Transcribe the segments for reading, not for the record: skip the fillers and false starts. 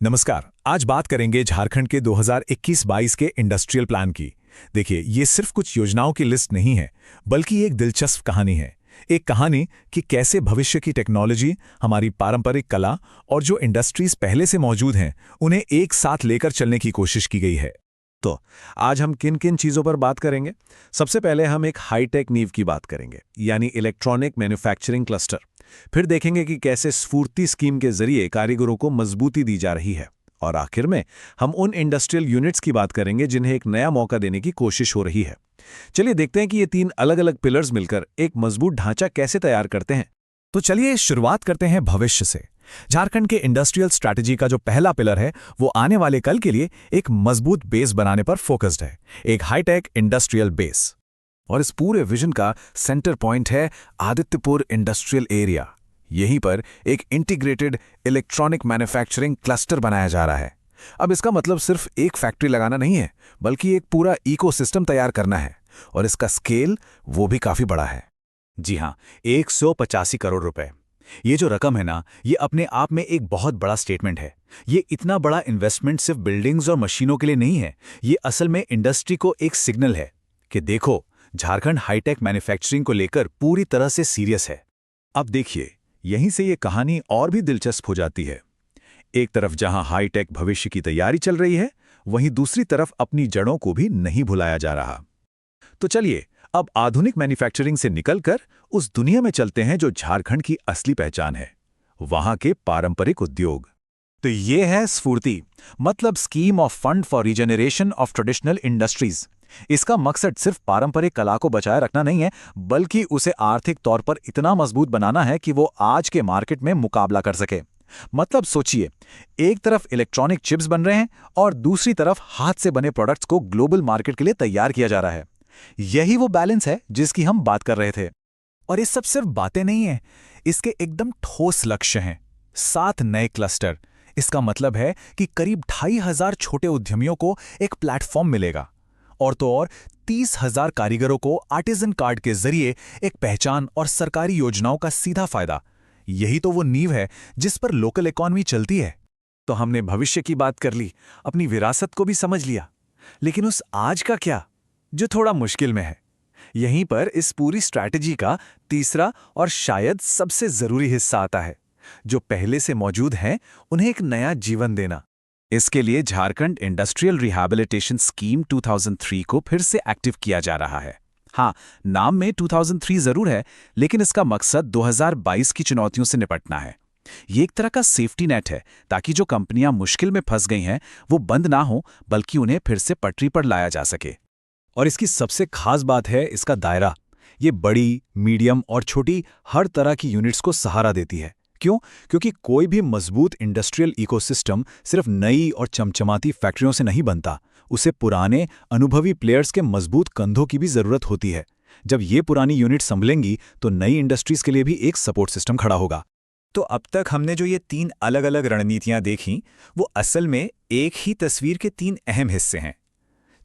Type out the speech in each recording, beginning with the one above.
नमस्कार। आज बात करेंगे झारखंड के 2021-22 के इंडस्ट्रियल प्लान की। देखिए, ये सिर्फ कुछ योजनाओं की लिस्ट नहीं है, बल्कि एक दिलचस्प कहानी है। एक कहानी कि कैसे भविष्य की टेक्नोलॉजी, हमारी पारंपरिक कला और जो इंडस्ट्रीज पहले से मौजूद हैं, उन्हें एक साथ लेकर चलने की कोशिश की गई है। तो आज हम किन किन चीज़ों पर बात करेंगे। सबसे पहले हम एक हाईटेक नींव की बात करेंगे, यानी इलेक्ट्रॉनिक मैन्युफैक्चरिंग क्लस्टर। फिर देखेंगे कि कैसे स्फूर्ति स्कीम के जरिए कारीगरों को मजबूती दी जा रही है। और आखिर में हम उन इंडस्ट्रियल यूनिट्स की बात करेंगे जिन्हें एक नया मौका देने की कोशिश हो रही है। चलिए देखते हैं कि ये तीन अलग अलग पिलर्स मिलकर एक मजबूत ढांचा कैसे तैयार करते हैं। तो चलिए शुरुआत करते हैं भविष्य से। झारखंड के इंडस्ट्रियल स्ट्रैटेजी का जो पहला पिलर है, वो आने वाले कल के लिए एक मजबूत बेस बनाने पर फोकस्ड है, एक हाईटेक इंडस्ट्रियल बेस। और इस पूरे विजन का सेंटर पॉइंट है आदित्यपुर इंडस्ट्रियल एरिया। यहीं पर एक इंटीग्रेटेड इलेक्ट्रॉनिक मैन्युफैक्चरिंग क्लस्टर बनाया जा रहा है। अब इसका मतलब सिर्फ एक फैक्ट्री लगाना नहीं है, बल्कि एक पूरा इकोसिस्टम तैयार करना है। और इसका स्केल वो भी काफी बड़ा है। जी हाँ, 185 करोड़ रुपए। ये जो रकम है ना, ये अपने आप में एक बहुत बड़ा स्टेटमेंट है। ये इतना बड़ा इन्वेस्टमेंट सिर्फ बिल्डिंग्स और मशीनों के लिए नहीं है, ये असल में इंडस्ट्री को एक सिग्नल है कि देखो, झारखंड हाईटेक मैन्युफैक्चरिंग को लेकर पूरी तरह से सीरियस है। अब देखिए, यहीं से ये कहानी और भी दिलचस्प हो जाती है। एक तरफ जहां हाईटेक भविष्य की तैयारी चल रही है, वहीं दूसरी तरफ अपनी जड़ों को भी नहीं भुलाया जा रहा। तो चलिए अब आधुनिक मैन्युफैक्चरिंग से निकलकर उस दुनिया में चलते हैं जो झारखंड की असली पहचान है, वहां के पारंपरिक उद्योग। तो ये है स्फूर्ति, मतलब scheme of fund for regeneration of traditional industries. इसका मकसद सिर्फ पारंपरिक कला को बचाए रखना नहीं है, बल्कि उसे आर्थिक तौर पर इतना मजबूत बनाना है कि वो आज के मार्केट में मुकाबला कर सके। मतलब सोचिए, एक तरफ इलेक्ट्रॉनिक चिप्स बन रहे हैं और दूसरी तरफ हाथ से बने प्रोडक्ट्स को ग्लोबल मार्केट के लिए तैयार किया जा रहा है। यही वो बैलेंस है जिसकी हम बात कर रहे थे। और ये सब सिर्फ बातें नहीं हैं, इसके एकदम ठोस लक्ष्य हैं। 7 नए क्लस्टर। इसका मतलब है कि करीब 2,500 छोटे उद्यमियों को एक प्लेटफॉर्म मिलेगा, और तो और 30,000 कारीगरों को आर्टिजन कार्ड के जरिए एक पहचान और सरकारी योजनाओं का सीधा फायदा। यही तो वो नींव है जिस पर लोकल इकॉनमी चलती है। तो हमने भविष्य की बात कर ली, अपनी विरासत को भी समझ लिया, लेकिन उस आज का क्या, जो थोड़ा मुश्किल में है। यहीं पर इस पूरी स्ट्रैटेजी का तीसरा और शायद सबसे जरूरी हिस्सा आता है। जो पहले से मौजूद हैं, उन्हें एक नया जीवन देना। इसके लिए झारखंड इंडस्ट्रियल रिहैबिलिटेशन स्कीम 2003 को फिर से एक्टिव किया जा रहा है। हाँ, नाम में 2003 जरूर है, लेकिन इसका मकसद 2022 की चुनौतियों से निपटना है। ये एक तरह का सेफ्टी नेट है, ताकि जो कंपनियां मुश्किल में फंस गई हैं, वो बंद ना हो, बल्कि उन्हें फिर से पटरी पर लाया जा सके। और इसकी सबसे खास बात है इसका दायरा। ये बड़ी, मीडियम और छोटी हर तरह की यूनिट्स को सहारा देती है। क्यों? क्योंकि कोई भी मजबूत इंडस्ट्रियल इकोसिस्टम सिर्फ नई और चमचमाती फैक्ट्रियों से नहीं बनता, उसे पुराने, अनुभवी प्लेयर्स के मजबूत कंधों की भी जरूरत होती है। जब ये पुरानी यूनिट संभलेंगी, तो नई इंडस्ट्रीज के लिए भी एक सपोर्ट सिस्टम खड़ा होगा। तो अब तक हमने जो ये 3 अलग अलग रणनीतियां देखीं, वो असल में एक ही तस्वीर के 3 अहम हिस्से हैं।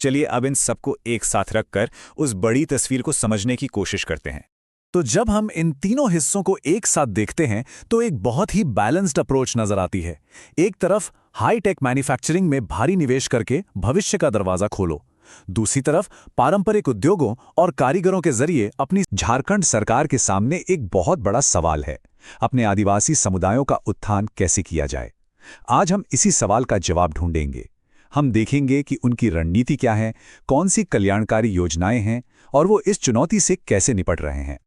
चलिए अब इन सबको एक साथ रखकर उस बड़ी तस्वीर को समझने की कोशिश करते हैं। तो जब हम इन तीनों हिस्सों को एक साथ देखते हैं, तो एक बहुत ही बैलेंस्ड अप्रोच नजर आती है। एक तरफ हाई-टेक मैन्युफैक्चरिंग में भारी निवेश करके भविष्य का दरवाजा खोलो। दूसरी तरफ पारंपरिक उद्योगों और कारीगरों के जरिए अपनी झारखंड सरकार के सामने एक बहुत बड़ा सवाल है, अपने आदिवासी समुदायों का उत्थान कैसे किया जाए। आज हम इसी सवाल का जवाब ढूंढेंगे। हम देखेंगे कि उनकी रणनीति क्या है, कौन सी कल्याणकारी योजनाएं हैं और वो इस चुनौती से कैसे निपट रहे हैं।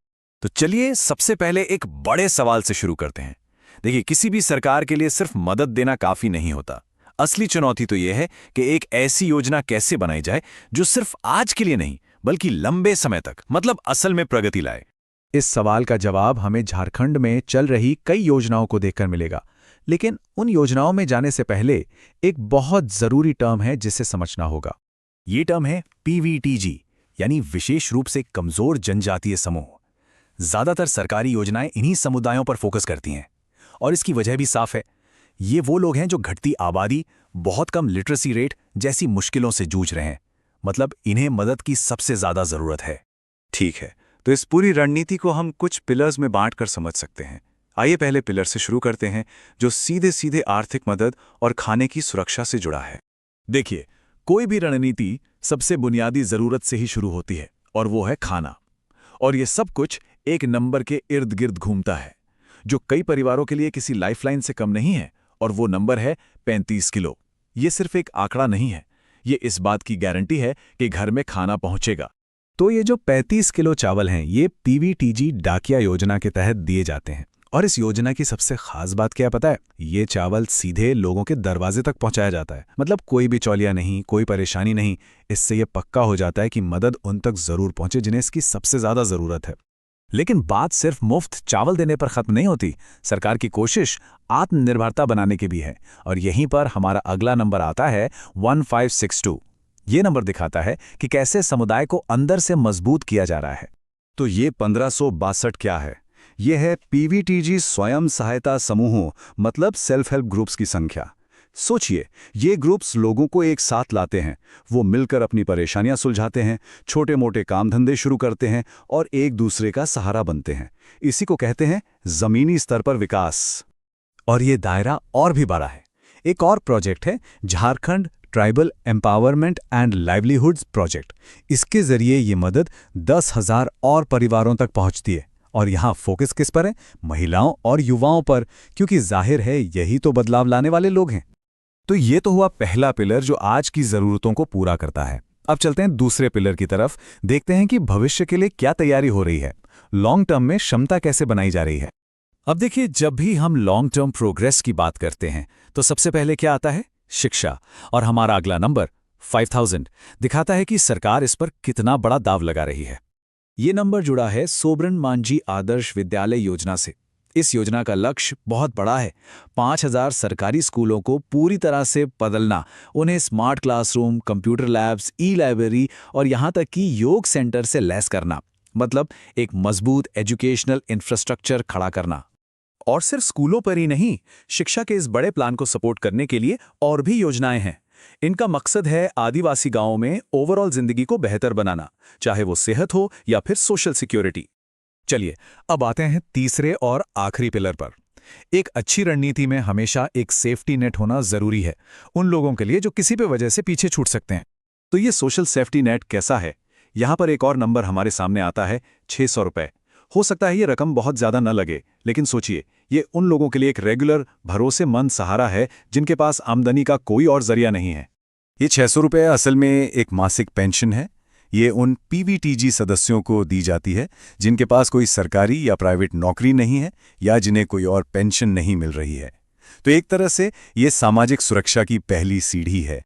तो चलिए सबसे पहले एक बड़े सवाल से शुरू करते हैं। देखिए, किसी भी सरकार के लिए सिर्फ मदद देना काफी नहीं होता। असली चुनौती तो यह है कि एक ऐसी योजना कैसे बनाई जाए जो सिर्फ आज के लिए नहीं, बल्कि लंबे समय तक, मतलब असल में प्रगति लाए। इस सवाल का जवाब हमें झारखंड में चल रही कई योजनाओं को देखकर मिलेगा। लेकिन उन योजनाओं में जाने से पहले एक बहुत जरूरी टर्म है जिसे समझना होगा। ये टर्म है पीवीटीजी, यानी विशेष रूप से कमजोर जनजातीय समूह। ज्यादातर सरकारी योजनाएं इन्हीं समुदायों पर फोकस करती हैं, और इसकी वजह भी साफ है। ये वो लोग हैं जो घटती आबादी, बहुत कम लिटरेसी रेट जैसी मुश्किलों से जूझ रहे हैं। मतलब इन्हें मदद की सबसे ज्यादा जरूरत है। ठीक है, तो इस पूरी रणनीति को हम कुछ पिलर्स में बांटकर समझ सकते हैं। आइए पहले पिलर से शुरू करते हैं, जो सीधे सीधे आर्थिक मदद और खाने की सुरक्षा से जुड़ा है। देखिए, कोई भी रणनीति सबसे बुनियादी जरूरत से ही शुरू होती है, और वो है खाना। और ये सब कुछ एक नंबर के इर्द गिर्द घूमता है, जो कई परिवारों के लिए किसी लाइफलाइन से कम नहीं है, और वो नंबर है 35 किलो। ये सिर्फ एक आंकड़ा नहीं है, ये इस बात की गारंटी है कि घर में खाना पहुंचेगा। तो ये जो 35 किलो चावल हैं, ये पीवीटीजी डाकिया योजना के तहत दिए जाते हैं। और इस योजना की सबसे खास बात क्या पता है? ये चावल सीधे लोगों के दरवाजे तक पहुंचाया जाता है। मतलब कोई बिचौलिया नहीं, कोई परेशानी नहीं। इससे ये पक्का हो जाता है कि मदद उन तक जरूर पहुंचे जिन्हें इसकी सबसे ज्यादा जरूरत है। लेकिन बात सिर्फ मुफ्त चावल देने पर खत्म नहीं होती। सरकार की कोशिश आत्मनिर्भरता बनाने की भी है, और यहीं पर हमारा अगला नंबर आता है 1562। ये नंबर दिखाता है कि कैसे समुदाय को अंदर से मजबूत किया जा रहा है। तो ये 1562 क्या है? ये है पीवीटीजी स्वयं सहायता समूहों, मतलब सेल्फ हेल्प ग्रुप्स की संख्या। सोचिए, ये ग्रुप्स लोगों को एक साथ लाते हैं, वो मिलकर अपनी परेशानियां सुलझाते हैं, छोटे मोटे काम धंधे शुरू करते हैं और एक दूसरे का सहारा बनते हैं। इसी को कहते हैं जमीनी स्तर पर विकास। और ये दायरा और भी बड़ा है। एक और प्रोजेक्ट है Jharkhand tribal empowerment and livelihoods project. इसके जरिए ये मदद 10,000 और परिवारों तक पहुंचती है। और यहाँ फोकस किस पर है? महिलाओं और युवाओं पर, क्योंकि जाहिर है यही तो बदलाव लाने वाले लोग हैं। तो ये तो हुआ पहला पिलर जो आज की जरूरतों को पूरा करता है। अब चलते हैं दूसरे पिलर की तरफ, देखते हैं कि भविष्य के लिए क्या तैयारी हो रही है, लॉन्ग टर्म में क्षमता कैसे बनाई जा रही है। अब देखिए, जब भी हम लॉन्ग टर्म प्रोग्रेस की बात करते हैं तो सबसे पहले क्या आता है? शिक्षा। और हमारा अगला नंबर 5000 दिखाता है कि सरकार इस पर कितना बड़ा दाव लगा रही है। ये नंबर जुड़ा है सोबरन मांझी आदर्श विद्यालय योजना से। इस योजना का लक्ष्य बहुत बड़ा है, 5000 सरकारी स्कूलों को पूरी तरह से बदलना, उन्हें स्मार्ट क्लासरूम, कंप्यूटर लैब्स, ई लाइब्रेरी और यहाँ तक कि योग सेंटर से लैस करना। मतलब एक मजबूत एजुकेशनल इंफ्रास्ट्रक्चर खड़ा करना। और सिर्फ स्कूलों पर ही नहीं, शिक्षा के इस बड़े प्लान को सपोर्ट करने के लिए और भी योजनाएं हैं। इनका मकसद है आदिवासी गांवों में ओवरऑल जिंदगी को बेहतर बनाना, चाहे वो सेहत हो या फिर सोशल सिक्योरिटी। चलिए, अब आते हैं तीसरे और आखिरी पिलर पर। एक अच्छी रणनीति में हमेशा एक सेफ्टी नेट होना जरूरी है, उन लोगों के लिए जो किसी भी वजह से पीछे छूट सकते हैं। तो ये सोशल सेफ्टी नेट कैसा है? यहाँ पर एक और नंबर हमारे सामने आता है, 600 रुपए। हो सकता है ये रकम बहुत ज्यादा न लगे, लेकिन सोचिए, ये उन लोगों के लिए एक रेगुलर भरोसेमंद सहारा है जिनके पास आमदनी का कोई और जरिया नहीं है। ये 600 रुपये असल में एक मासिक पेंशन है। ये उन पीवीटीजी सदस्यों को दी जाती है जिनके पास कोई सरकारी या प्राइवेट नौकरी नहीं है या जिन्हें कोई और पेंशन नहीं मिल रही है। तो एक तरह से ये सामाजिक सुरक्षा की पहली सीढ़ी है।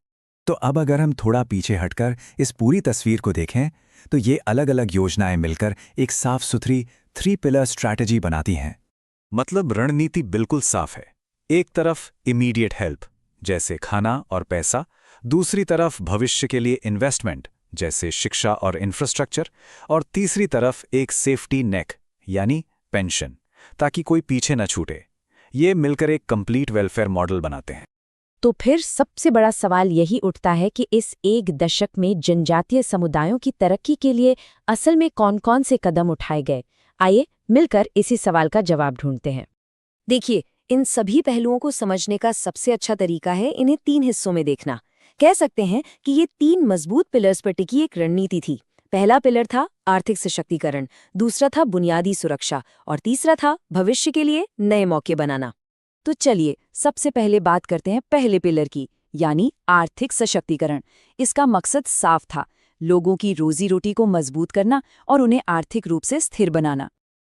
तो अब अगर हम थोड़ा पीछे हटकर इस पूरी तस्वीर को देखें तो ये अलग अलग योजनाएं मिलकर एक साफ सुथरी 3 पिलर स्ट्रैटेजी बनाती हैं। मतलब रणनीति बिल्कुल साफ है। एक तरफ इमीडिएट हेल्प, जैसे खाना और पैसा, दूसरी तरफ भविष्य के लिए इन्वेस्टमेंट, जैसे शिक्षा और इंफ्रास्ट्रक्चर, और तीसरी तरफ एक सेफ्टी नेट यानी पेंशन, ताकि कोई पीछे न छूटे। ये मिलकर एक कंप्लीट वेलफेयर मॉडल बनाते हैं। तो फिर सबसे बड़ा सवाल यही उठता है कि इस एक दशक में जनजातीय समुदायों की तरक्की के लिए असल में कौन-कौन से कदम उठाए गए। आइए मिलकर इसी सवाल का जवाब ढूंढते हैं। देखिए, इन सभी पहलुओं को समझने का सबसे अच्छा तरीका है इन्हें 3 हिस्सों में देखना। कह सकते हैं कि ये 3 मजबूत पिलर्स पर टिकी एक रणनीति थी। पहला पिलर था आर्थिक सशक्तिकरण, दूसरा था बुनियादी सुरक्षा और तीसरा था भविष्य के लिए नए मौके बनाना। तो चलिए सबसे पहले बात करते हैं पहले पिलर की, यानी आर्थिक सशक्तिकरण। इसका मकसद साफ था, लोगों की रोजी रोटी को मजबूत करना और उन्हें आर्थिक रूप से स्थिर बनाना।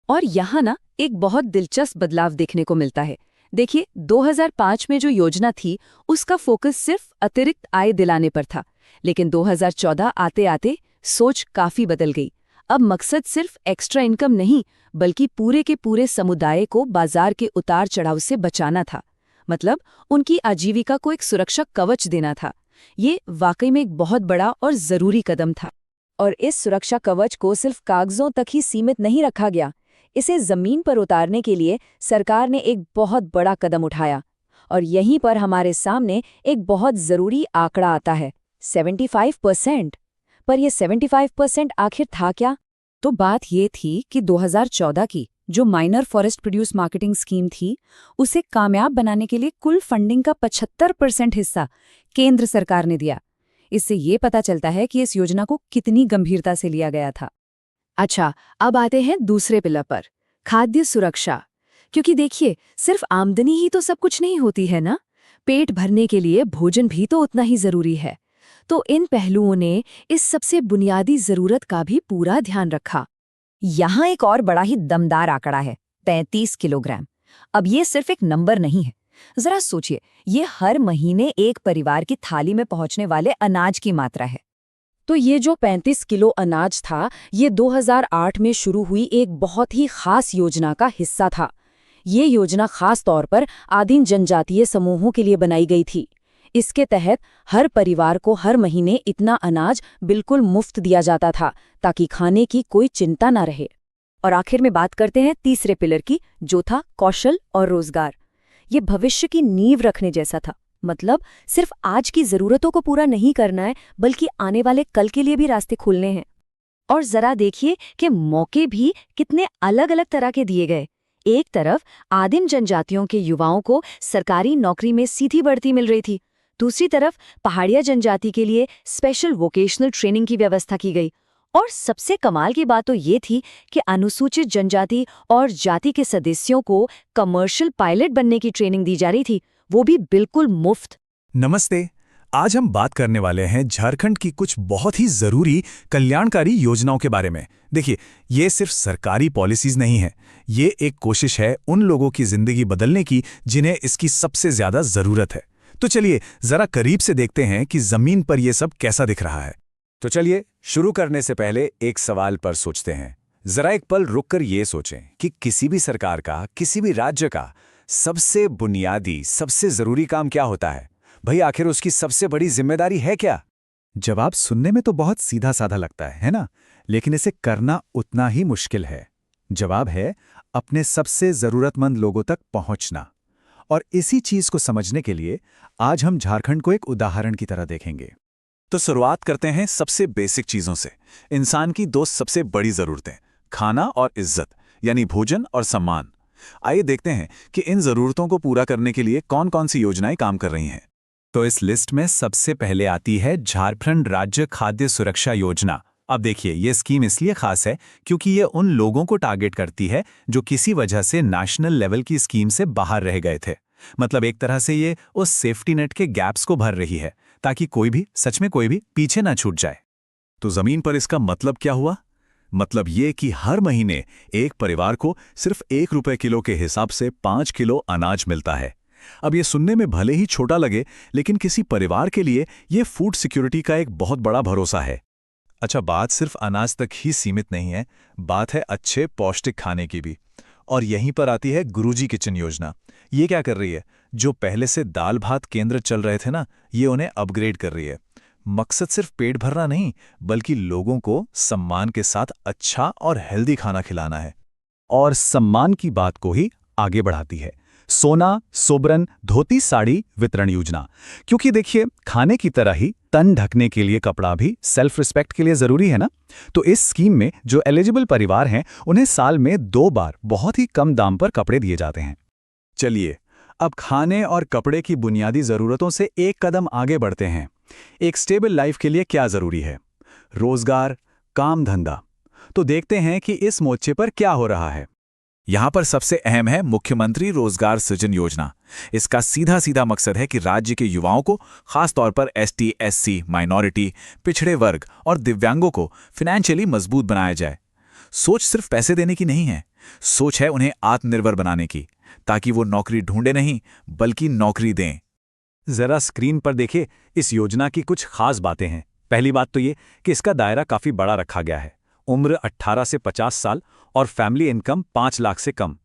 और यहाँ ना एक बहुत दिलचस्प बदलाव देखने को मिलता है। देखिए, 2005 में जो योजना थी उसका फोकस सिर्फ अतिरिक्त आय दिलाने पर था, लेकिन 2014 आते आते सोच काफी बदल गई। अब मकसद सिर्फ एक्स्ट्रा इनकम नहीं, बल्कि पूरे के पूरे समुदाय को बाजार के उतार चढ़ाव से बचाना था। मतलब उनकी आजीविका को एक सुरक्षा कवच देना था। ये वाकई में एक बहुत बड़ा और जरूरी कदम था। और इस सुरक्षा कवच को सिर्फ कागजों तक ही सीमित नहीं रखा गया। इसे जमीन पर उतारने के लिए सरकार ने एक बहुत बड़ा कदम उठाया। और यहीं पर हमारे सामने एक बहुत जरूरी आंकड़ा आता है, 75%। पर यह 75% आखिर था क्या? तो बात ये थी कि 2014 की, जो minor forest produce marketing scheme थी, उसे कामयाब बनाने के लिए कुल फंडिंग का 75% हिस्सा केंद्र सरकार ने दिया। इससे ये पता चलता है कि इस योजना को कितनी गंभीरता से लिया गया था। अच्छा, अब आते हैं दूसरे पिलर पर, खाद्य सुरक्षा। क्योंकि देखिए, सिर्फ आमदनी ही तो सब कुछ नहीं होती है ना, पेट भरने के लिए भोजन भी तो उतना ही जरूरी है। तो इन पहलुओं ने इस सबसे बुनियादी जरूरत का भी पूरा ध्यान रखा। यहाँ एक और बड़ा ही दमदार आंकड़ा है, 35 किलोग्राम। अब ये सिर्फ एक नंबर नहीं है, जरा सोचिए, ये हर महीने एक परिवार की थाली में पहुंचने वाले अनाज की मात्रा है। तो ये जो 35 किलो अनाज था, ये 2008 में शुरू हुई एक बहुत ही खास योजना का हिस्सा था। ये योजना खास तौर पर आदिम जनजातीय समूहों के लिए बनाई गई थी। इसके तहत हर परिवार को हर महीने इतना अनाज बिल्कुल मुफ्त दिया जाता था, ताकि खाने की कोई चिंता ना रहे। और आखिर में बात करते हैं तीसरे पिलर की, जो था कौशल और रोजगार। ये भविष्य की नींव रखने जैसा था। मतलब सिर्फ आज की जरूरतों को पूरा नहीं करना है, बल्कि आने वाले कल के लिए भी रास्ते खोलने हैं। और जरा देखिए कि मौके भी कितने अलग अलग तरह के दिए गए। एक तरफ आदिम जनजातियों के युवाओं को सरकारी नौकरी में सीधी बढ़ती मिल रही थी, दूसरी तरफ पहाड़िया जनजाति के लिए स्पेशल वोकेशनल ट्रेनिंग की व्यवस्था की गई। और सबसे कमाल की बात तो ये थी कि अनुसूचित जनजाति और जाति के सदस्यों को कमर्शियल पायलट बनने की ट्रेनिंग दी जा रही थी, वो भी बिल्कुल मुफ्त। नमस्ते। आज हम बात करने वाले हैं झारखंड की कुछ बहुत ही जरूरी कल्याणकारी योजनाओं के बारे में। देखिए, ये सिर्फ सरकारी पॉलिसीज नहीं है, ये एक कोशिश है उन लोगों की जिंदगी बदलने की जिन्हें इसकी सबसे ज्यादा जरूरत है। तो चलिए जरा करीब से देखते हैं कि जमीन पर यह सब कैसा दिख रहा है। तो चलिए, शुरू करने से पहले एक सवाल पर सोचते हैं। जरा एक पल रुककर ये सोचें कि किसी भी सरकार का, किसी भी राज्य का सबसे बुनियादी, सबसे जरूरी काम क्या होता है? भाई, आखिर उसकी सबसे बड़ी जिम्मेदारी है क्या? जवाब सुनने में तो बहुत सीधा साधा लगता है ना? लेकिन इसे करना उतना ही मुश्किल है। जवाब है अपने सबसे जरूरतमंद लोगों तक पहुंचना। और इसी चीज को समझने के लिए आज हम झारखंड को एक उदाहरण की तरह देखेंगे। तो शुरुआत करते हैं सबसे बेसिक चीजों से। इंसान की दो सबसे बड़ी जरूरतें, खाना और इज्जत, यानी भोजन और सम्मान। आइए देखते हैं कि इन जरूरतों को पूरा करने के लिए कौन कौन सी योजनाएं काम कर रही हैं। तो इस लिस्ट में सबसे पहले आती है झारखंड राज्य खाद्य सुरक्षा योजना। अब देखिए, ये स्कीम इसलिए खास है क्योंकि ये उन लोगों को टारगेट करती है जो किसी वजह से नेशनल लेवल की स्कीम से बाहर रह गए थे। मतलब एक तरह से ये उस सेफ्टी नेट के गैप्स को भर रही है, ताकि कोई भी, सच में कोई भी, पीछे ना छूट जाए। तो जमीन पर इसका मतलब क्या हुआ? मतलब ये कि हर महीने एक परिवार को सिर्फ 1 रुपए किलो के हिसाब से 5 किलो अनाज मिलता है। अब ये सुनने में भले ही छोटा लगे, लेकिन किसी परिवार के लिए ये फूड सिक्योरिटी का एक बहुत बड़ा भरोसा है। अच्छा, बात सिर्फ अनाज तक ही सीमित नहीं है, बात है अच्छे पौष्टिक खाने की भी। और यहीं पर आती है गुरुजी किचन योजना। ये क्या कर रही है? जो पहले से दाल भात केंद्र चल रहे थे ना, ये उन्हें अपग्रेड कर रही है। मकसद सिर्फ पेट भरना नहीं, बल्कि लोगों को सम्मान के साथ अच्छा और हेल्दी खाना खिलाना है। और सम्मान की बात को ही आगे बढ़ाती है सोना, सोबरन, धोती, साड़ी वितरण योजना। क्योंकि देखिए, खाने की तरह ही तन ढकने के लिए कपड़ा भी सेल्फ रिस्पेक्ट के लिए जरूरी है ना। तो इस स्कीम में जो एलिजिबल परिवार हैं, उन्हें साल में 2 बार बहुत ही कम दाम पर कपड़े दिए जाते हैं। चलिए, अब खाने और कपड़े की बुनियादी जरूरतों से एक कदम आगे बढ़ते हैं। एक स्टेबल लाइफ के लिए क्या जरूरी है? रोजगार, काम धंधा। तो देखते हैं कि इस मोर्चे पर क्या हो रहा है। यहां पर सबसे अहम है मुख्यमंत्री रोजगार सृजन योजना। इसका सीधा सीधा मकसद है कि राज्य के युवाओं को, खास तौर पर ST, SC, माइनॉरिटी, पिछड़े वर्ग और दिव्यांगों को फाइनेंशियली मजबूत बनाया जाए। सोच सिर्फ पैसे देने की नहीं है, सोच है उन्हें आत्मनिर्भर बनाने की, ताकि वो नौकरी ढूंढे नहीं, बल्कि नौकरी दें। जरा स्क्रीन पर देखिए, इस योजना की कुछ खास बातें हैं। पहली बात तो ये कि इसका दायरा काफी बड़ा रखा गया है। उम्र 18 से 50 साल और फैमिली इनकम 5 लाख से कम।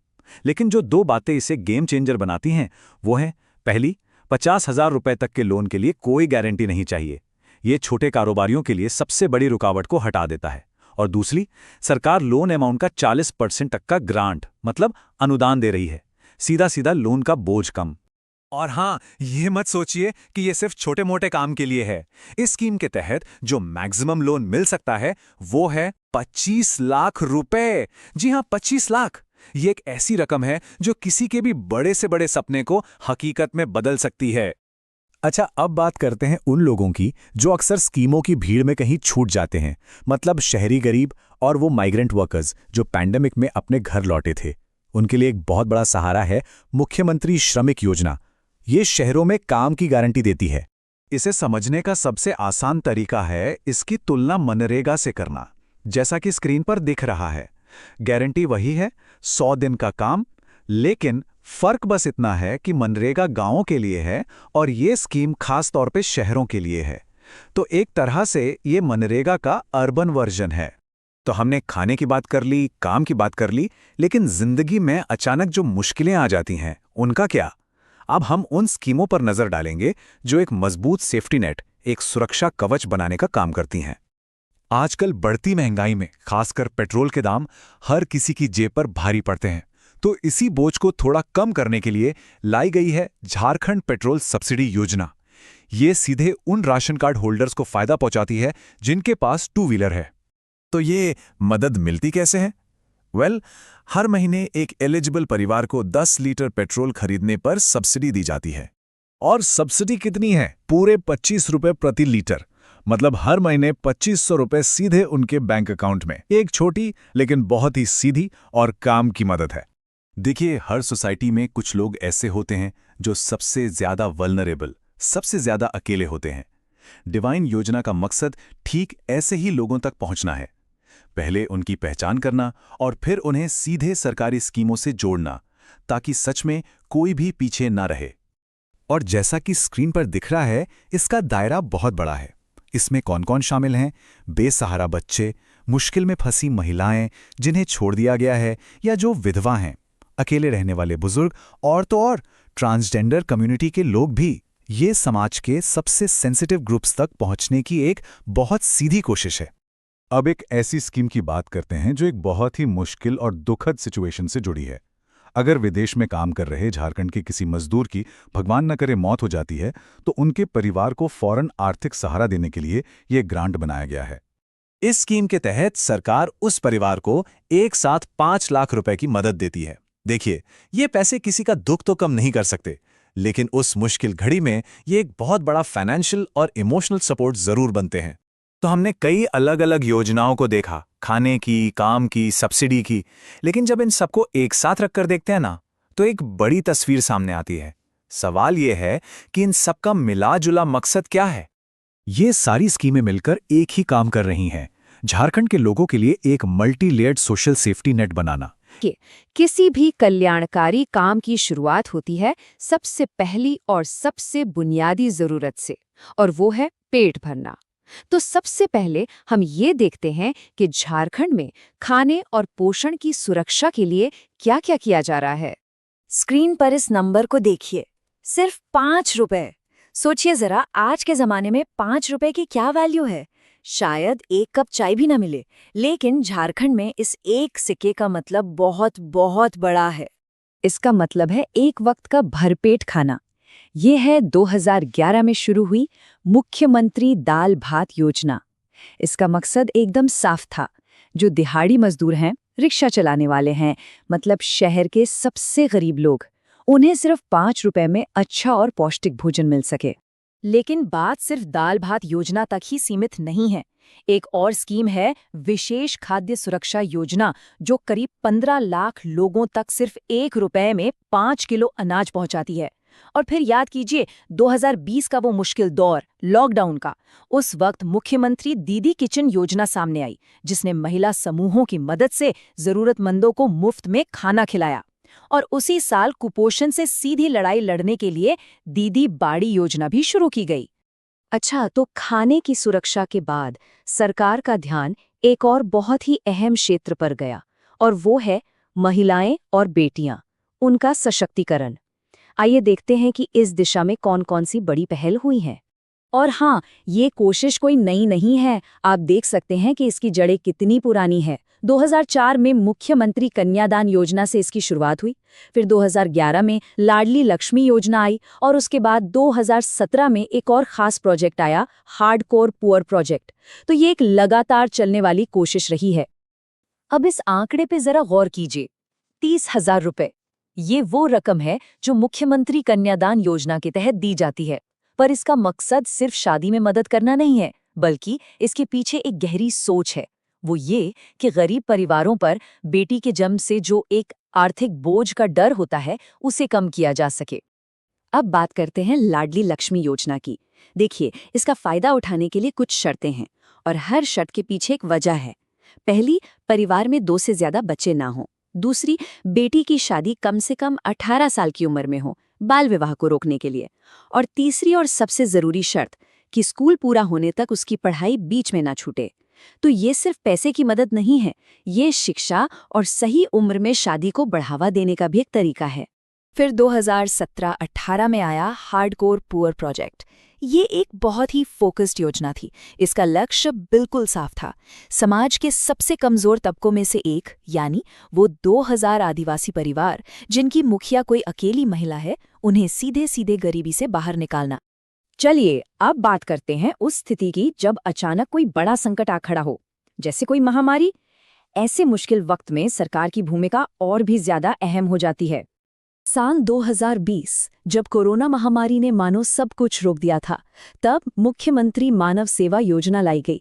लेकिन जो 2 बातें इसे गेम चेंजर बनाती हैं, वो हैं, पहली, 50,000 रुपए तक के लोन के लिए कोई गारंटी नहीं चाहिए। ये छोटे कारोबारियों के लिए सबसे बड़ी रुकावट को हटा देता है। और दूसरी, सरकार लोन अमाउंट का 40% तक का ग्रांट, मतलब अनुदान दे रही है। सीधा सीधा लोन का बोझ कम। और हाँ, ये मत सोचिए कि ये सिर्फ छोटे मोटे काम के लिए है। इस स्कीम के तहत जो मैक्सिमम लोन मिल सकता है वो है 25 लाख रुपए। जी हाँ, 25 लाख। ये एक ऐसी रकम है जो किसी के भी बड़े से बड़े सपने को हकीकत में बदल सकती है। अच्छा, अब बात करते हैं उन लोगों की जो अक्सर स्कीमों की भीड़ में कहीं छूट जाते हैं, मतलब शहरी गरीब और वो माइग्रेंट वर्कर्स जो पैंडेमिक में अपने घर लौटे थे। उनके लिए एक बहुत बड़ा सहारा है मुख्यमंत्री श्रमिक योजना। ये शहरों में काम की गारंटी देती है। इसे समझने का सबसे आसान तरीका है इसकी तुलना मनरेगा से करना। जैसा कि स्क्रीन पर दिख रहा है, गारंटी वही है, 100 दिन का काम, लेकिन फर्क बस इतना है कि मनरेगा गांवों के लिए है और ये स्कीम खास तौर पे शहरों के लिए है। तो एक तरह से ये मनरेगा का अर्बन वर्जन है। तो हमने खाने की बात कर ली, काम की बात कर ली, लेकिन जिंदगी में अचानक जो मुश्किलें आ जाती हैं, उनका क्या? अब हम उन स्कीमों पर नजर डालेंगे जो एक मजबूत सेफ्टी नेट, एक सुरक्षा कवच बनाने का काम करती हैं। आजकल बढ़ती महंगाई में खासकर पेट्रोल के दाम हर किसी की जेब पर भारी पड़ते हैं। तो इसी बोझ को थोड़ा कम करने के लिए लाई गई है झारखंड पेट्रोल सब्सिडी योजना। ये सीधे उन राशन कार्ड होल्डर्स को फायदा पहुंचाती है जिनके पास 2 व्हीलर है। तो ये मदद मिलती कैसे है? हर महीने एक एलिजिबल परिवार को 10 लीटर पेट्रोल खरीदने पर सब्सिडी दी जाती है। और सब्सिडी कितनी है? पूरे 25 रुपए प्रति लीटर। मतलब हर महीने 2500 रुपए सीधे उनके बैंक अकाउंट में। एक छोटी लेकिन बहुत ही सीधी और काम की मदद है। देखिए, हर सोसाइटी में कुछ लोग ऐसे होते हैं जो सबसे ज्यादा वल्नरेबल, सबसे ज्यादा अकेले होते हैं। डिवाइन योजना का मकसद ठीक ऐसे ही लोगों तक पहुंचना है। पहले उनकी पहचान करना और फिर उन्हें सीधे सरकारी स्कीमों से जोड़ना, ताकि सच में कोई भी पीछे ना रहे। और जैसा कि स्क्रीन पर दिख रहा है, इसका दायरा बहुत बड़ा है। इसमें कौन कौन शामिल हैं? बेसहारा बच्चे, मुश्किल में फंसी महिलाएं जिन्हें छोड़ दिया गया है, या जो विधवा हैं, अकेले रहने वाले बुजुर्ग, और तो और ट्रांसजेंडर कम्युनिटी के लोग भी। ये समाज के सबसे सेंसिटिव ग्रुप्स तक पहुंचने की एक बहुत सीधी कोशिश है। अब एक ऐसी स्कीम की बात करते हैं जो एक बहुत ही मुश्किल और दुखद सिचुएशन से जुड़ी है। अगर विदेश में काम कर रहे झारखंड के किसी मजदूर की भगवान न करे मौत हो जाती है, तो उनके परिवार को फौरन आर्थिक सहारा देने के लिए ये ग्रांट बनाया गया है। इस स्कीम के तहत सरकार उस परिवार को एक साथ 5 लाख रुपए की मदद देती है। देखिए, ये पैसे किसी का दुख तो कम नहीं कर सकते, लेकिन उस मुश्किल घड़ी में ये एक बहुत बड़ा फाइनेंशियल और इमोशनल सपोर्ट जरूर बनते हैं। तो हमने कई अलग अलग योजनाओं को देखा, खाने की, काम की, सब्सिडी की, लेकिन जब इन सबको एक साथ रखकर देखते हैं ना, तो एक बड़ी तस्वीर सामने आती है। सवाल यह है कि इन सबका मिला जुला मकसद क्या है? ये सारी स्कीमें मिलकर एक ही काम कर रही हैं, झारखंड के लोगों के लिए एक multi layered social safety net बनाना। किसी भी कल्याणकारी काम की शुरुआत होती है सबसे पहली और सबसे बुनियादी जरूरत से, और वो है पेट भरना। तो सबसे पहले हम ये देखते हैं कि झारखंड में खाने और पोषण की सुरक्षा के लिए क्या-क्या किया जा रहा है। स्क्रीन पर इस नंबर को देखिए, सिर्फ 5 रुपए। सोचिए जरा, आज के जमाने में 5 रुपए की क्या वैल्यू है? शायद एक कप चाय भी ना मिले, लेकिन झारखंड में इस एक सिक्के का मतलब बहुत बहुत बड़ा है। इसका मतलब है एक वक्त का भरपेट खाना। ये है 2011 में शुरू हुई मुख्यमंत्री दाल भात योजना। इसका मकसद एकदम साफ था। जो दिहाड़ी मजदूर हैं, रिक्शा चलाने वाले हैं, मतलब शहर के सबसे गरीब लोग, उन्हें सिर्फ 5 रुपए में अच्छा और पौष्टिक भोजन मिल सके। लेकिन बात सिर्फ दाल भात योजना तक ही सीमित नहीं है। एक और स्कीम है विशेष खाद्य सुरक्षा योजना, जो करीब 15 लाख लोगों तक सिर्फ 1 रुपए में 5 किलो अनाज पहुंचाती है। और फिर याद कीजिए 2020 का वो मुश्किल दौर, लॉकडाउन का। उस वक्त मुख्यमंत्री दीदी किचन योजना सामने आई, जिसने महिला समूहों की मदद से जरूरतमंदों को मुफ्त में खाना खिलाया। और उसी साल कुपोषण से सीधी लड़ाई लड़ने के लिए दीदी बाड़ी योजना भी शुरू की गई। अच्छा, तो खाने की सुरक्षा के बाद सरकार का ध्यान एक और बहुत ही अहम क्षेत्र पर गया, और वो है महिलाएं और बेटियां, उनका सशक्तिकरण। आइए देखते हैं कि इस दिशा में कौन-कौन सी बड़ी पहल हुई हैं। और हाँ, ये कोशिश कोई नई नहीं है। आप देख सकते हैं कि इसकी जड़ें कितनी पुरानी है। 2004 में मुख्यमंत्री कन्यादान योजना से इसकी शुरुआत हुई, फिर 2011 में लाडली लक्ष्मी योजना आई, और उसके बाद 2017 में एक और खास प्रोजेक्ट आया, हार्डकोर पुअर प्रोजेक्ट। तो ये एक लगातार चलने वाली कोशिश रही है। अब इस आंकड़े पे जरा गौर कीजिए। 30,000 रुपए। ये वो रकम है जो मुख्यमंत्री कन्यादान योजना के तहत दी जाती है। पर इसका मकसद सिर्फ शादी में मदद करना नहीं है, बल्कि इसके पीछे एक गहरी सोच है। वो ये कि गरीब परिवारों पर बेटी के जन्म से जो एक आर्थिक बोझ का डर होता है, उसे कम किया जा सके। अब बात करते हैं लाडली लक्ष्मी योजना की। देखिए, इसका फायदा उठाने के लिए कुछ शर्तें हैं और हर शर्त के पीछे एक वजह है। पहली, परिवार में 2 से ज्यादा बच्चे ना हों। दूसरी, बेटी की शादी कम से कम 18 साल की उम्र में हो, बाल विवाह को रोकने के लिए। और तीसरी और सबसे जरूरी शर्त कि स्कूल पूरा होने तक उसकी पढ़ाई बीच में ना छूटे। तो ये सिर्फ पैसे की मदद नहीं है, ये शिक्षा और सही उम्र में शादी को बढ़ावा देने का भी एक तरीका है। फिर 2017-18 में आया हार्डकोर पुअर प्रोजेक्ट। ये एक बहुत ही फोकस्ड योजना थी। इसका लक्ष्य बिल्कुल साफ था। समाज के सबसे कमजोर तबकों में से एक, यानी वो 2000 आदिवासी परिवार जिनकी मुखिया कोई अकेली महिला है, उन्हें सीधे सीधे गरीबी से बाहर निकालना। चलिए अब बात करते हैं उस स्थिति की जब अचानक कोई बड़ा संकट आ खड़ा हो, जैसे कोई महामारी। ऐसे मुश्किल वक्त में सरकार की भूमिका और भी ज्यादा अहम हो जाती है। साल 2020 जब कोरोना महामारी ने मानो सब कुछ रोक दिया था, तब मुख्यमंत्री मानव सेवा योजना लाई गई।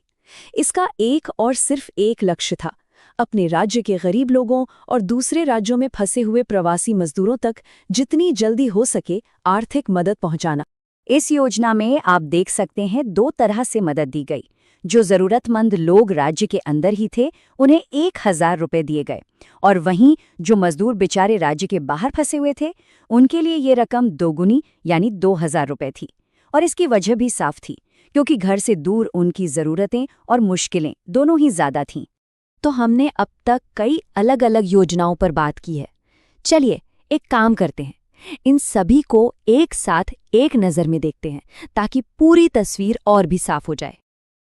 इसका एक और सिर्फ एक लक्ष्य था, अपने राज्य के गरीब लोगों और दूसरे राज्यों में फंसे हुए प्रवासी मजदूरों तक जितनी जल्दी हो सके आर्थिक मदद पहुंचाना। इस योजना में आप देख सकते हैं 2 तरह से मदद दी गई। जो जरूरतमंद लोग राज्य के अंदर ही थे, उन्हें 1000 रुपए दिए गए, और वहीं जो मजदूर बेचारे राज्य के बाहर फंसे हुए थे, उनके लिए ये रकम दोगुनी यानी 2000 रुपए थी। और इसकी वजह भी साफ थी, क्योंकि घर से दूर उनकी जरूरतें और मुश्किलें दोनों ही ज्यादा थीं। तो हमने अब तक कई अलग अलग योजनाओं पर बात की है। चलिए एक काम करते हैं, इन सभी को एक साथ एक नज़र में देखते हैं, ताकि पूरी तस्वीर और भी साफ हो जाए।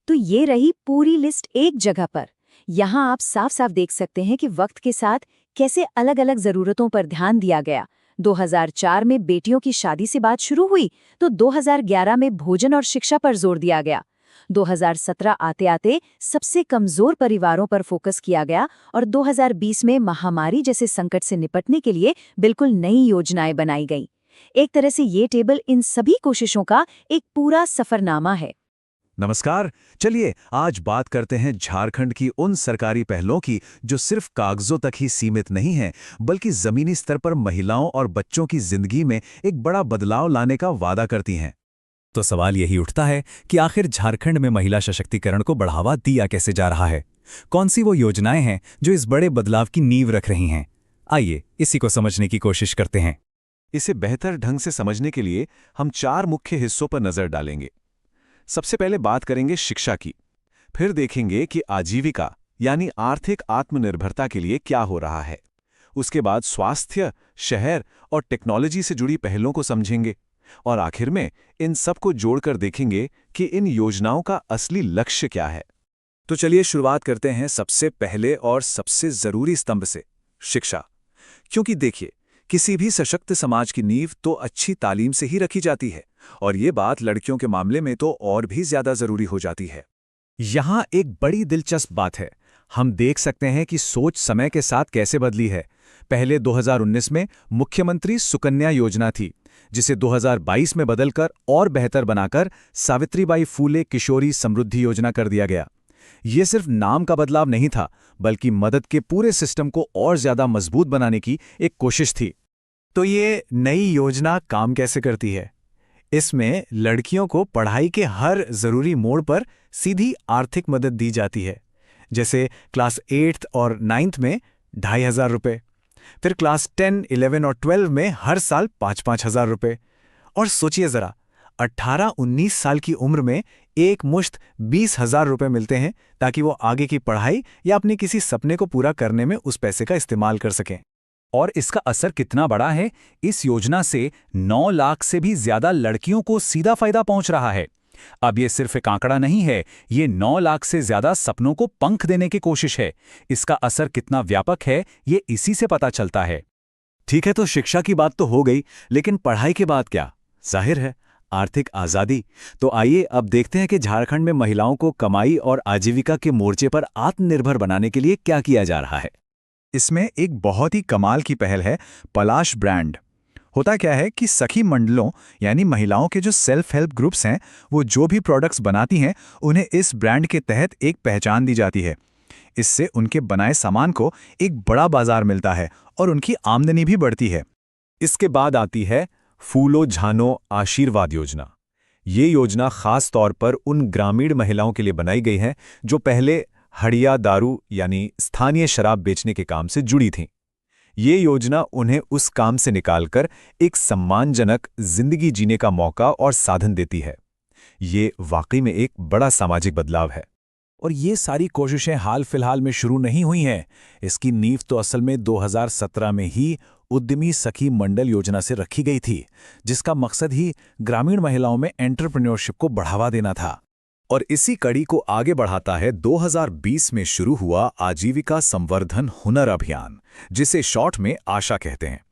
तो ये रही पूरी लिस्ट एक जगह पर। यहाँ आप साफ साफ देख सकते हैं कि वक्त के साथ कैसे अलग अलग जरूरतों पर ध्यान दिया गया। 2004 में बेटियों की शादी से बात शुरू हुई, तो 2011 में भोजन और शिक्षा पर जोर दिया गया। 2017 आते आते सबसे कमजोर परिवारों पर फोकस किया गया, और 2020 में महामारी जैसे संकट से निपटने के लिए बिल्कुल नई योजनाएं बनाई गईं। एक तरह से ये टेबल इन सभी कोशिशों का एक पूरा सफरनामा है। नमस्कार। चलिए आज बात करते हैं झारखंड की उन सरकारी पहलों की जो सिर्फ कागजों तक ही सीमित नहीं हैं, बल्कि जमीनी स्तर पर महिलाओं और बच्चों की जिंदगी में एक बड़ा बदलाव लाने का वादा करती हैं। तो सवाल यही उठता है कि आखिर झारखंड में महिला सशक्तिकरण को बढ़ावा दिया कैसे जा रहा है? कौन सी वो योजनाएं हैं जो इस बड़े बदलाव की नींव रख रही हैं? आइए इसी को समझने की कोशिश करते हैं। इसे बेहतर ढंग से समझने के लिए हम 4 मुख्य हिस्सों पर नजर डालेंगे। सबसे पहले बात करेंगे शिक्षा की, फिर देखेंगे कि आजीविका यानी आर्थिक आत्मनिर्भरता के लिए क्या हो रहा है। उसके बाद स्वास्थ्य, शहर और टेक्नोलॉजी से जुड़ी पहलों को समझेंगे, और आखिर में इन सब को जोड़कर देखेंगे कि इन योजनाओं का असली लक्ष्य क्या है। तो चलिए शुरुआत करते हैं सबसे पहले और सबसे जरूरी स्तंभ से, शिक्षा। क्योंकि देखिए, किसी भी सशक्त समाज की नींव तो अच्छी तालीम से ही रखी जाती है, और ये बात लड़कियों के मामले में तो और भी ज्यादा जरूरी हो जाती है। यहाँ एक बड़ी दिलचस्प बात है। हम देख सकते हैं कि सोच समय के साथ कैसे बदली है। पहले 2019 में मुख्यमंत्री सुकन्या योजना थी, जिसे 2022 में बदलकर और बेहतर बनाकर सावित्रीबाई फूले किशोरी समृद्धि योजना कर दिया गया। ये सिर्फ नाम का बदलाव नहीं था, बल्कि मदद के पूरे सिस्टम को और ज्यादा मजबूत बनाने की एक कोशिश थी। तो ये नई योजना काम कैसे करती है? इसमें लड़कियों को पढ़ाई के हर जरूरी मोड़ पर सीधी आर्थिक मदद दी जाती है, जैसे क्लास 8 और 9 में 2500 रुपये, फिर क्लास 10, 11 और 12 में हर साल 5-5 हज़ार रुपये। और सोचिए जरा, 18-19 साल की उम्र में एक मुश्त 20,000 रुपये मिलते हैं, ताकि वो आगे की पढ़ाई या अपने किसी सपने को पूरा करने में उस पैसे का इस्तेमाल कर सकें। और इसका असर कितना बड़ा है? इस योजना से 9 लाख से भी ज्यादा लड़कियों को सीधा फायदा पहुंच रहा है। अब ये सिर्फ एक आंकड़ा नहीं है, ये 9 लाख से ज्यादा सपनों को पंख देने की कोशिश है। इसका असर कितना व्यापक है, ये इसी से पता चलता है। ठीक है, तो शिक्षा की बात तो हो गई, लेकिन पढ़ाई के बाद क्या? जाहिर है, आर्थिक आज़ादी। तो आइए अब देखते हैं कि झारखंड में महिलाओं को कमाई और आजीविका के मोर्चे पर आत्मनिर्भर बनाने के लिए क्या किया जा रहा है। इसमें एक बहुत ही कमाल की पहल है, पलाश ब्रांड। होता क्या है कि सखी मंडलों यानी महिलाओं के जो सेल्फ हेल्प ग्रुप्स हैं, वो जो भी प्रोडक्ट्स बनाती हैं, उन्हें इस ब्रांड के तहत एक पहचान दी जाती है। इससे उनके बनाए सामान को एक बड़ा बाजार मिलता है और उनकी आमदनी भी बढ़ती है। इसके बाद आती है फूलो झानो आशीर्वाद योजना। ये योजना खास तौर पर उन ग्रामीण महिलाओं के लिए बनाई गई है जो पहले हड़िया दारू यानी स्थानीय शराब बेचने के काम से जुड़ी थीं। ये योजना उन्हें उस काम से निकालकर एक सम्मानजनक जिंदगी जीने का मौका और साधन देती है। ये वाकई में एक बड़ा सामाजिक बदलाव है। और ये सारी कोशिशें हाल फिलहाल में शुरू नहीं हुई हैं। इसकी नींव तो असल में 2017 में ही उद्यमी सखी मंडल योजना से रखी गई थी, जिसका मकसद ही ग्रामीण महिलाओं में एंटरप्रेन्योरशिप को बढ़ावा देना था। और इसी कड़ी को आगे बढ़ाता है 2020 में शुरू हुआ आजीविका संवर्धन हुनर अभियान, जिसे शॉर्ट में आशा कहते हैं।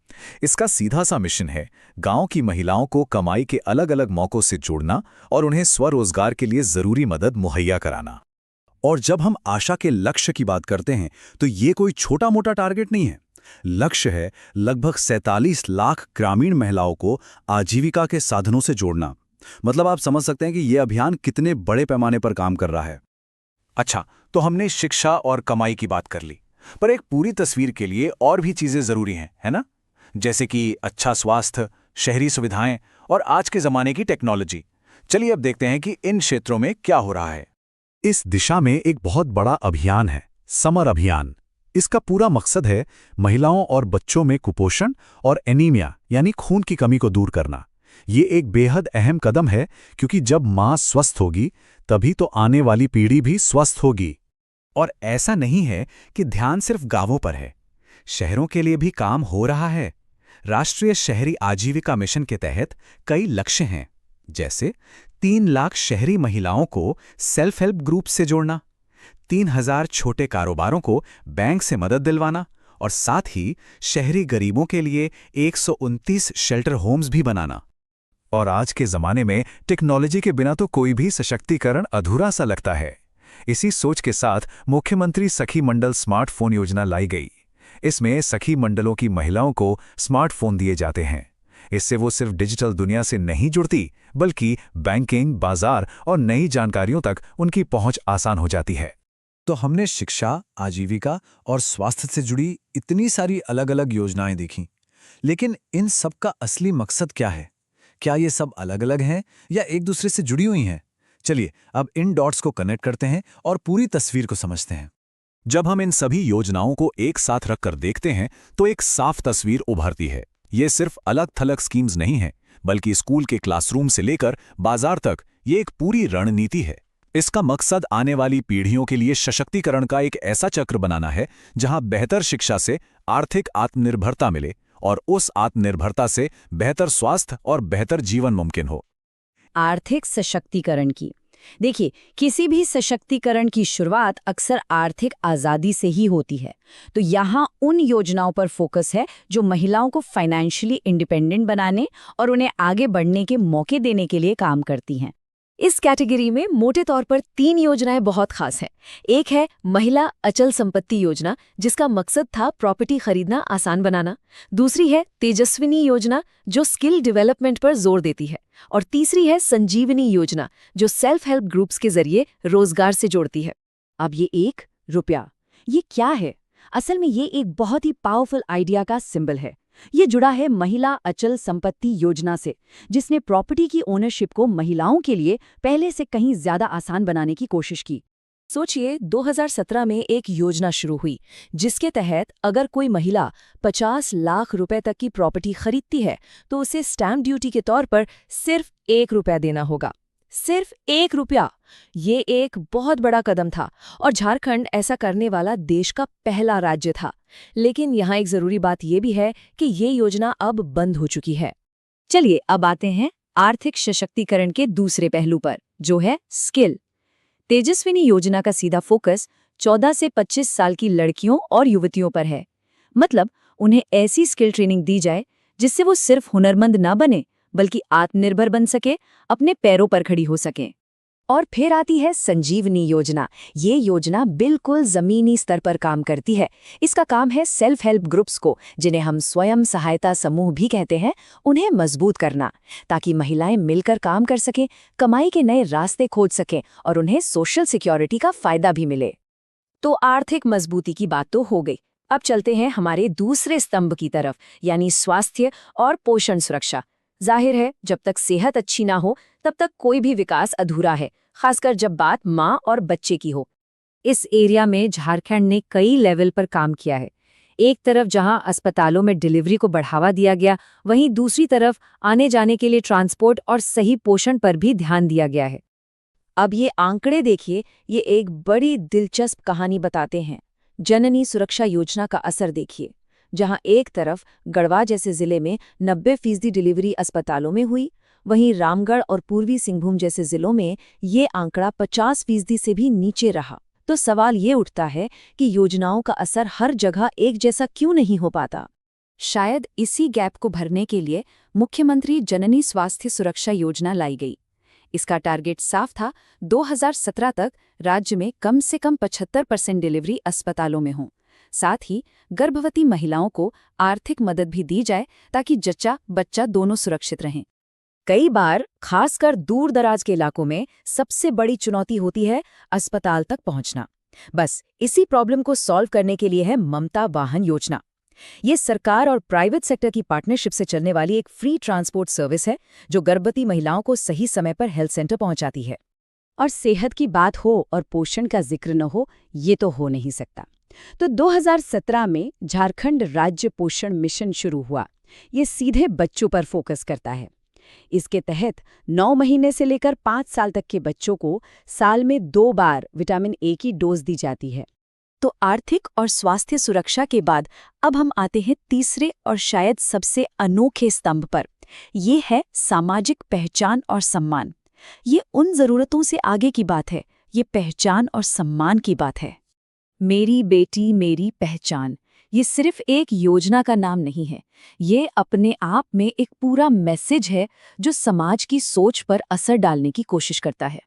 इसका सीधा सा मिशन है गांव की महिलाओं को कमाई के अलग अलग मौकों से जोड़ना और उन्हें स्वरोजगार के लिए जरूरी मदद मुहैया कराना। और जब हम आशा के लक्ष्य की बात करते हैं तो ये कोई छोटा मोटा टारगेट नहीं है। लक्ष्य है लगभग 47 लाख ग्रामीण महिलाओं को आजीविका के साधनों से जोड़ना। मतलब आप समझ सकते हैं कि यह अभियान कितने बड़े पैमाने पर काम कर रहा है। अच्छा, तो हमने शिक्षा और कमाई की बात कर ली, पर एक पूरी तस्वीर के लिए और भी चीजें जरूरी हैं, है ना? जैसे कि अच्छा स्वास्थ्य, शहरी सुविधाएं और आज के जमाने की टेक्नोलॉजी। चलिए अब देखते हैं कि इन क्षेत्रों में क्या हो रहा है। इस दिशा में एक बहुत बड़ा अभियान है, समर अभियान। इसका पूरा मकसद है महिलाओं और बच्चों में कुपोषण और एनीमिया यानी खून की कमी को दूर करना। ये एक बेहद अहम कदम है क्योंकि जब मां स्वस्थ होगी तभी तो आने वाली पीढ़ी भी स्वस्थ होगी। और ऐसा नहीं है कि ध्यान सिर्फ गांवों पर है, शहरों के लिए भी काम हो रहा है। राष्ट्रीय शहरी आजीविका मिशन के तहत कई लक्ष्य हैं, जैसे 3 लाख शहरी महिलाओं को सेल्फ हेल्प ग्रुप से जोड़ना, 3000 छोटे कारोबारों को बैंक से मदद दिलवाना और साथ ही शहरी गरीबों के लिए 129 शेल्टर होम्स भी बनाना। और आज के जमाने में टेक्नोलॉजी के बिना तो कोई भी सशक्तिकरण अधूरा सा लगता है। इसी सोच के साथ मुख्यमंत्री सखी मंडल स्मार्टफोन योजना लाई गई। इसमें सखी मंडलों की महिलाओं को स्मार्टफोन दिए जाते हैं। इससे वो सिर्फ डिजिटल दुनिया से नहीं जुड़ती, बल्कि बैंकिंग, बाजार और नई जानकारियों तक उनकी पहुंच आसान हो जाती है। तो हमने शिक्षा, आजीविका और स्वास्थ्य से जुड़ी इतनी सारी अलग अलग योजनाएं देखीं, लेकिन इन सब का असली मकसद क्या है? क्या ये सब अलग अलग हैं या एक दूसरे से जुड़ी हुई हैं? चलिए अब इन डॉट्स को कनेक्ट करते हैं और पूरी तस्वीर को समझते हैं। जब हम इन सभी योजनाओं को एक साथ रखकर देखते हैं तो एक साफ तस्वीर उभरती है। ये सिर्फ अलग थलग स्कीम्स नहीं हैं, बल्कि स्कूल के क्लासरूम से लेकर बाजार तक ये एक पूरी रणनीति है। इसका मकसद आने वाली पीढ़ियों के लिए सशक्तिकरण का एक ऐसा चक्र बनाना है जहां बेहतर शिक्षा से आर्थिक आत्मनिर्भरता मिले और उस आत्मनिर्भरता से बेहतर स्वास्थ्य और बेहतर जीवन मुमकिन हो। आर्थिक सशक्तिकरण की देखिए, किसी भी सशक्तिकरण की शुरुआत अक्सर आर्थिक आज़ादी से ही होती है। तो यहाँ उन योजनाओं पर फोकस है जो महिलाओं को फाइनेंशियली इंडिपेंडेंट बनाने और उन्हें आगे बढ़ने के मौके देने के लिए काम करती हैं। इस कैटेगरी में मोटे तौर पर 3 योजनाएं बहुत खास हैं। एक है महिला अचल संपत्ति योजना, जिसका मकसद था प्रॉपर्टी खरीदना आसान बनाना। दूसरी है तेजस्विनी योजना, जो स्किल डेवलपमेंट पर जोर देती है। और तीसरी है संजीवनी योजना, जो सेल्फ हेल्प ग्रुप्स के जरिए रोजगार से जोड़ती है। अब ये 1 रुपया, ये क्या है? असल में ये एक बहुत ही पावरफुल आइडिया का सिंबल है। ये जुड़ा है महिला अचल संपत्ति योजना से, जिसने प्रॉपर्टी की ओनरशिप को महिलाओं के लिए पहले से कहीं ज्यादा आसान बनाने की कोशिश की। सोचिए, 2017 में एक योजना शुरू हुई जिसके तहत अगर कोई महिला 50 लाख रुपए तक की प्रॉपर्टी खरीदती है तो उसे स्टैम्प ड्यूटी के तौर पर सिर्फ 1 रुपया देना होगा। सिर्फ 1 रुपया। ये एक बहुत बड़ा कदम था और झारखंड ऐसा करने वाला देश का पहला राज्य था। लेकिन यहाँ एक जरूरी बात ये भी है कि ये योजना अब बंद हो चुकी है। चलिए अब आते हैं आर्थिक सशक्तिकरण के दूसरे पहलू पर, जो है स्किल। तेजस्विनी योजना का सीधा फोकस 14 से 25 साल की लड़कियों और युवतियों पर है। मतलब उन्हें ऐसी स्किल ट्रेनिंग दी जाए जिससे वो सिर्फ हुनरमंद ना बने, बल्कि आत्मनिर्भर बन सके, अपने पैरों पर खड़ी हो सकें। और फिर आती है संजीवनी योजना। ये योजना बिल्कुल जमीनी स्तर पर काम करती है। इसका काम है सेल्फ हेल्प ग्रुप्स को, जिन्हें हम स्वयं सहायता समूह भी कहते हैं, उन्हें मजबूत करना, ताकि महिलाएं मिलकर काम कर सकें, कमाई के नए रास्ते खोज सकें और उन्हें सोशल सिक्योरिटी का फायदा भी मिले। तो आर्थिक मजबूती की बात तो हो गई। अब चलते हैं हमारे दूसरे स्तंभ की तरफ, यानी स्वास्थ्य और पोषण सुरक्षा। जाहिर है, जब तक सेहत अच्छी ना हो तब तक कोई भी विकास अधूरा है, खासकर जब बात माँ और बच्चे की हो। इस एरिया में झारखंड ने कई लेवल पर काम किया है। एक तरफ जहां अस्पतालों में डिलीवरी को बढ़ावा दिया गया, वहीं दूसरी तरफ आने जाने के लिए ट्रांसपोर्ट और सही पोषण पर भी ध्यान दिया गया है। अब ये आंकड़े देखिए, ये एक बड़ी दिलचस्प कहानी बताते हैं। जननी सुरक्षा योजना का असर देखिए। जहां एक तरफ गढ़वा जैसे जिले में 90% डिलीवरी अस्पतालों में हुई, वहीं रामगढ़ और पूर्वी सिंहभूम जैसे जिलों में ये आंकड़ा 50% से भी नीचे रहा। तो सवाल ये उठता है कि योजनाओं का असर हर जगह एक जैसा क्यों नहीं हो पाता? शायद इसी गैप को भरने के लिए मुख्यमंत्री जननी स्वास्थ्य सुरक्षा योजना लाई गई। इसका टारगेट साफ था, 2017 तक राज्य में कम से कम 75% डिलीवरी अस्पतालों में हों। साथ ही गर्भवती महिलाओं को आर्थिक मदद भी दी जाए, ताकि जच्चा बच्चा दोनों सुरक्षित रहें। कई बार खासकर दूर दराज के इलाकों में सबसे बड़ी चुनौती होती है अस्पताल तक पहुंचना। बस इसी प्रॉब्लम को सॉल्व करने के लिए है ममता वाहन योजना। ये सरकार और प्राइवेट सेक्टर की पार्टनरशिप से चलने वाली एक फ्री ट्रांसपोर्ट सर्विस है, जो गर्भवती महिलाओं को सही समय पर हेल्थ सेंटर पहुंचाती है। और सेहत की बात हो और पोषण का जिक्र न हो, ये तो हो नहीं सकता। तो 2017 में झारखंड राज्य पोषण मिशन शुरू हुआ। ये सीधे बच्चों पर फोकस करता है। इसके तहत 9 महीने से लेकर 5 साल तक के बच्चों को साल में 2 बार विटामिन ए की डोज दी जाती है। तो आर्थिक और स्वास्थ्य सुरक्षा के बाद अब हम आते हैं तीसरे और शायद सबसे अनोखे स्तंभ पर। ये है सामाजिक पहचान और सम्मान। ये उन जरूरतों से आगे की बात है, ये पहचान और सम्मान की बात है। मेरी बेटी मेरी पहचान, ये सिर्फ एक योजना का नाम नहीं है, ये अपने आप में एक पूरा मैसेज है जो समाज की सोच पर असर डालने की कोशिश करता है।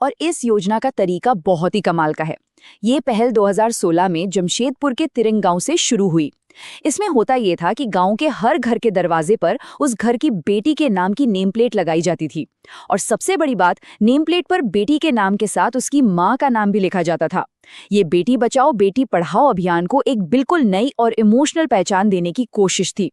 और इस योजना का तरीका बहुत ही कमाल का है। ये पहल 2016 में जमशेदपुर के तिरंग गांव से शुरू हुई। इसमें होता ये था कि गांव के हर घर के दरवाजे पर उस घर की बेटी के नाम की नेम प्लेट लगाई जाती थी। और सबसे बड़ी बात, नेम प्लेट पर बेटी के नाम के साथ उसकी माँ का नाम भी लिखा जाता था। ये बेटी बचाओ बेटी पढ़ाओ अभियान को एक बिल्कुल नई और इमोशनल पहचान देने की कोशिश थी।